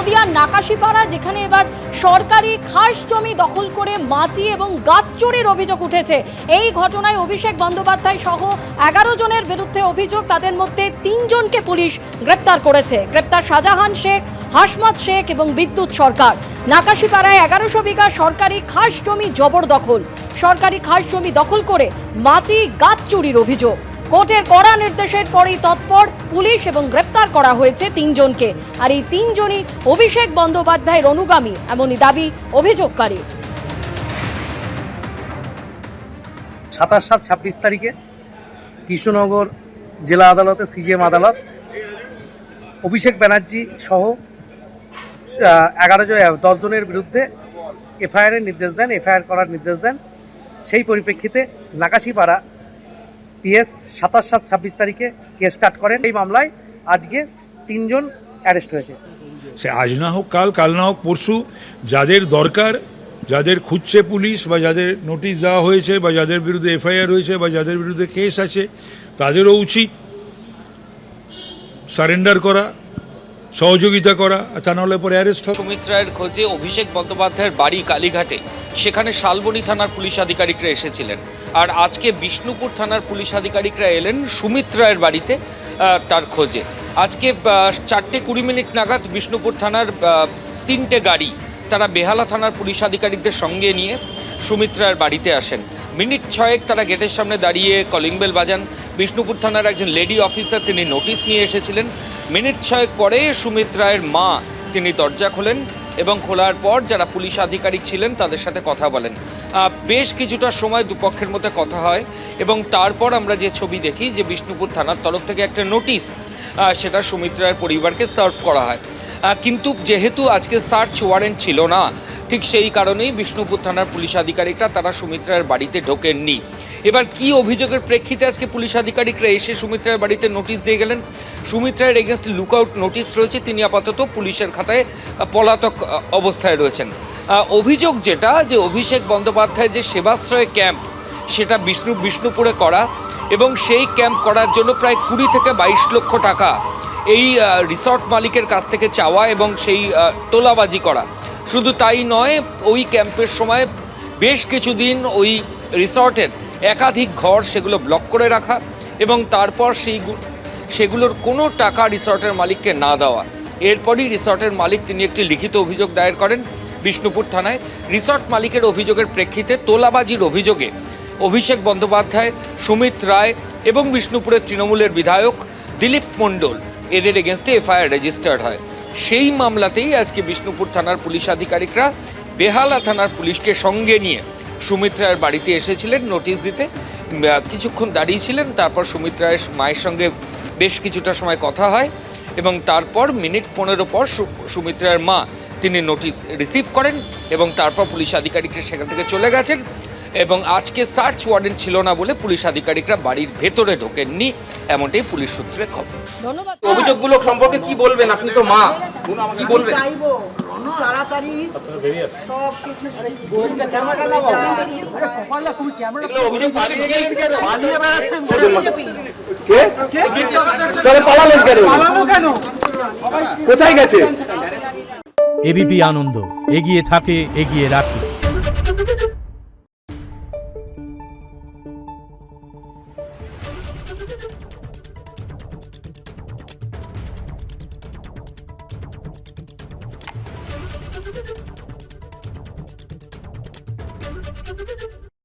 নদিয়ার নাকাশিপাড়া, যেখানে এবার সরকারি খাস জমি দখল করে মাটি এবং গাছ চুরির অভিযোগ উঠেছে। এই ঘটনায় অভিষেক বন্দ্যোপাধ্যায় সহ 11 জনের বিরুদ্ধে অভিযোগ, তাদের মধ্যে 3 জনকে পুলিশ গ্রেপ্তার করেছে। গ্রেপ্তার শাহজাহান শেখ, হাসমত শেখ এবং বিদ্যুৎ সরকার। নাকাশিপাড়ায় 1100 বিঘা সরকারি খাস জমি জবরদখল। সরকারি খাস জমি দখল করে মাটি গাছ চুরির অভিযোগ। কোর্টের কড়া নির্দেশের পরেই তৎপর পুলিশ এবং গ্রেপ্তার করা হয়েছে 3 জনকে। আর এই 3 জনই অভিষেক বন্দ্যোপাধ্যায়ের অনুগামী, এমনই দাবি অভিযোগকারী। 27-26 তারিখে কৃষ্ণনগর জেলা আদালতে সিজিএম আদালত অভিষেক ব্যানার্জি সহ 10 জনের বিরুদ্ধে এফআইআর করার নির্দেশ দেন। সেই পরিপ্রেক্ষিতে নাকাশিপাড়া পিএস 27-26 তারিখে কেস স্টার্ট করেন। এই মামলায় আজকে 3 জন অ্যারেস্ট হয়েছে। সে আজ না হোক কাল, কাল না হোক পরশু, যাদের দরকার, যাদের খুঁজছে পুলিশ বা যাদের নোটিশ দেওয়া হয়েছে বা যাদের বিরুদ্ধে এফআইআর হয়েছে বা যাদের বিরুদ্ধে কেস আছে, তাদেরও উচিত সারেন্ডার করা, সহযোগিতা করা, তা নাহলে পরে অ্যারেস্ট হবে। সুমিত রায়ের খোঁজে অভিষেক বন্দ্যোপাধ্যায়ের বাড়ি কালীঘাটে, সেখানে শালবনী থানার পুলিশ আধিকারিকরা এসেছিলেন। আর আজকে বিষ্ণুপুর থানার পুলিশ আধিকারিকরা এলেন সুমিত রায়ের বাড়িতে তার খোঁজে। আজকে 4:20 নাগাদ বিষ্ণুপুর থানার 3টে গাড়ি তারা বেহালা থানার পুলিশ আধিকারিকদের সঙ্গে নিয়ে সুমিত রায়ের বাড়িতে আসেন। মিনিট 6 তারা গেটের সামনে দাঁড়িয়ে কলিং বেল বাজান। বিষ্ণুপুর থানার একজন লেডি অফিসার, তিনি নোটিশ নিয়ে এসেছিলেন। মিনিট 6 পরে সুমিত রায়ের মা তিনি দরজা খোলেন এবং খোলার পর যারা পুলিশ আধিকারিক ছিলেন তাদের সাথে কথা বলেন। বেশ কিছুটা সময় দুপক্ষের মধ্যে কথা হয় এবং তারপর আমরা যে ছবি দেখি যে বিষ্ণুপুর থানার তরফ থেকে একটা নোটিশ সেটা সুমিত রায়ের পরিবারকে সার্ভ করা হয়। কিন্তু যেহেতু আজকে সার্চ ওয়ারেন্ট ছিল না, ঠিক সেই কারণেই বিষ্ণুপুর থানার পুলিশ আধিকারিকরা তারা সুমিত রায়ের বাড়িতে ঢোকেননি। এবার কি অভিযোগের প্রেক্ষিতে আজকে পুলিশ আধিকারিকরা এসে সুমিত রায়ের বাড়িতে নোটিশ দিয়ে গেলেন? সুমিত রায়ের এগেনস্ট লুকআউট নোটিশ রয়েছে, তিনি আপাতত পুলিশের খাতায় পলাতক অবস্থায় রয়েছেন। অভিযোগ যেটা, যে অভিষেক বন্দ্যোপাধ্যায় যে সেবাশ্রয় ক্যাম্প সেটা বিষ্ণুপুরে করা এবং সেই ক্যাম্প করার জন্য প্রায় 20 থেকে 22 লক্ষ টাকা এই রিসর্ট মালিকের কাছ থেকে চাওয়া এবং সেই তোলাবাজি করা। শুধু তাই নয়, ওই ক্যাম্পের সময় বেশ কিছুদিন ওই রিসর্টের একাধিক ঘর সেগুলো ব্লক করে রাখা এবং তারপর সেগুলোর কোনো টাকা রিসর্টের মালিককে না দেওয়া। এরপরই রিসর্টের মালিক তিনি একটি লিখিত অভিযোগ দায়ের করেন বিষ্ণুপুর থানায়। রিসর্ট মালিকের অভিযোগের প্রেক্ষিতে তোলাবাজির অভিযোগে অভিষেক বন্দ্যোপাধ্যায়, সুমিত রায় এবং বিষ্ণুপুরের তৃণমূলের বিধায়ক দিলীপ মণ্ডল এদের এগেনস্টে এফআইআর রেজিস্টার্ড হয়। সেই মামলাতেই আজকে বিষ্ণুপুর থানার পুলিশ আধিকারিকরা বেহালা থানার পুলিশকে সঙ্গে নিয়ে সুমিত রায়ের বাড়িতে এসেছিলেন নোটিশ দিতে। কিছুক্ষণ দাঁড়িয়েছিলেন, তারপর সুমিত রায়ের মায়ের সঙ্গে বেশ কিছুটা সময় কথা হয় এবং তারপর মিনিট 15 পর সুমিত রায়ের মা তিনি নোটিশ রিসিভ করেন এবং তারপর পুলিশ আধিকারিকরা সেখান থেকে চলে গেছেন। এবং আজকে সার্চ ওয়ারেন্ট ছিল না বলে পুলিশ আধিকারিকরা বাড়ির ভেতরে ঢোকেননি, এমনটাই পুলিশ সূত্রে খবর। ধন্যবাদ। অভিযোগগুলো সম্পর্কে কি বলবেন? আপনি তো মা, কি বলবেন? তাড়াতাড়ি সব কিছু অভিযোগ পালিয়ে বেড়াচ্ছেন কেন? কোথায় গেছে? এবিপি আনন্দ, এগিয়ে থাকে, এগিয়ে রাখে।